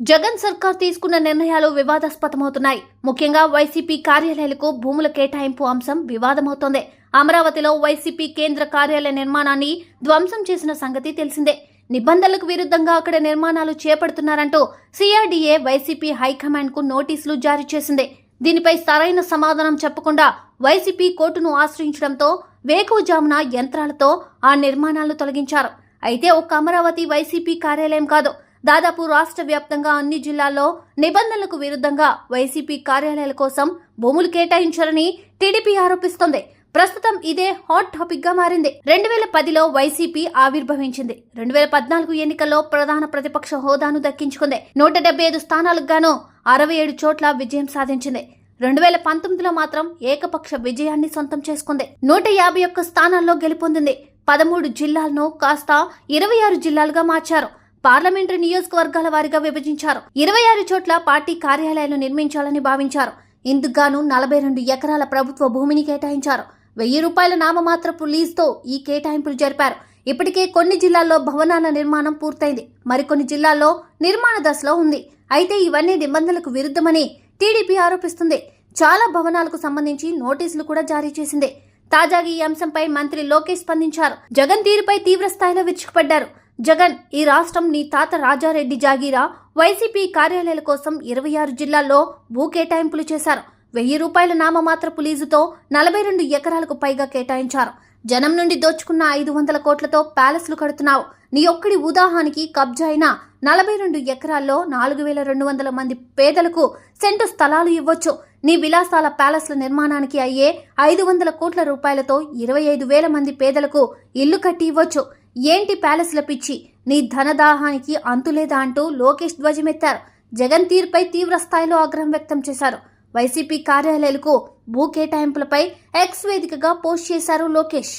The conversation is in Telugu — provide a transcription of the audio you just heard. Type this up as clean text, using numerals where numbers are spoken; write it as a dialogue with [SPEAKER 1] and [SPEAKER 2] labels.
[SPEAKER 1] జగన్ సర్కార్ తీసుకున్న నిర్ణయాలు వివాదాస్పదమవుతున్నాయి. ముఖ్యంగా వైసీపీ కార్యాలయాలకు భూముల కేటాయింపు అంశం వివాదమవుతోంది. అమరావతిలో వైసీపీ కేంద్ర కార్యాలయ నిర్మాణాన్ని ధ్వంసం చేసిన సంగతి తెలిసిందే. నిబంధనలకు విరుద్ధంగా అక్కడ నిర్మాణాలు చేపడుతున్నారంటూ సిఆర్డీఏ వైసీపీ హైకమాండ్ కు నోటీసులు జారీ చేసింది. దీనిపై సరైన సమాధానం చెప్పకుండా వైసీపీ కోర్టును ఆశ్రయించడంతో వేకువజామున యంత్రాలతో ఆ నిర్మాణాలను తొలగించారు. అయితే ఒక్క అమరావతి వైసీపీ కార్యాలయం కాదు, దాదాపు రాష్ట్ర వ్యాప్తంగా అన్ని జిల్లాల్లో నిబంధనలకు విరుద్ధంగా వైసీపీ కార్యాలయాల కోసం భూములు కేటాయించారని టీడీపీ ఆరోపిస్తోంది. ప్రస్తుతం ఇదే హాట్ టాపిక్ గా మారింది. 2010లో వైసీపీ ఆవిర్భవించింది. 2014 ఎన్నికల్లో ప్రధాన ప్రతిపక్ష హోదాను దక్కించుకుంది. 175 స్థానాలకు గాను 67 చోట్ల విజయం సాధించింది. 2019లో మాత్రం ఏకపక్ష విజయాన్ని సొంతం చేసుకుంది. 151 స్థానాల్లో గెలుపొందింది. 13 జిల్లాలను కాస్త 26 జిల్లాలుగా మార్చారు. పార్లమెంటరీ నియోజకవర్గాల వారీగా విభజించారు. 26 చోట్ల పార్టీ కార్యాలయాలు నిర్మించాలని భావించారు. ఇందుకుగాను 42 ఎకరాల ప్రభుత్వ భూమిని కేటాయించారు. 1000 రూపాయల నామమాత్రపు లీజుతో ఈ కేటాయింపులు జరిపారు. ఇప్పటికే కొన్ని జిల్లాల్లో భవనాల నిర్మాణం పూర్తయింది. మరికొన్ని జిల్లాల్లో నిర్మాణ దశలో ఉంది. అయితే ఇవన్నీ నిబంధనలకు విరుద్ధమని టీడీపీ ఆరోపిస్తుంది. చాలా భవనాలకు సంబంధించి నోటీసులు కూడా జారీ చేసింది. తాజాగా ఈ అంశంపై మంత్రి లోకేష్ స్పందించారు. జగన్ తీరుపై తీవ్ర స్థాయిలో విరుచుకుపడ్డారు. జగన్, ఈ రాష్ట్రం నీ తాత రాజారెడ్డి జాగీరా. వైసీపీ కార్యాలయాల కోసం 26 జిల్లాల్లో భూ కేటాయింపులు చేశారు. 1000 రూపాయల నామమాత్రపు లీజుతో 42 ఎకరాలకు పైగా కేటాయించారు. జనం నుండి దోచుకున్న 500 కోట్లతో ప్యాలెస్లు కడుతున్నావు. నీ ఒక్కడి ఉదాహరణకి కబ్జా అయిన 42 ఎకరాల్లో 4200 మంది పేదలకు సెంటు స్థలాలు ఇవ్వచ్చు. నీ విలాసాల ప్యాలెస్ల నిర్మాణానికి అయ్యే 500 కోట్ల రూపాయలతో 25,000 మంది పేదలకు ఇల్లు కట్టి ఇవ్వచ్చు. ఏంటి ప్యాలెస్ల పిచ్చి? నీ ధనదాహానికి అంతులేదా అంటూ లోకేష్ ధ్వజమెత్తారు. జగన్ తీరుపై తీవ్ర స్థాయిలో ఆగ్రహం వ్యక్తం చేశారు. వైసీపీ కార్యాలయాలకు భూ కేటాయింపులపై ఎక్స్ వేదికగా పోస్ట్ చేశారు లోకేష్.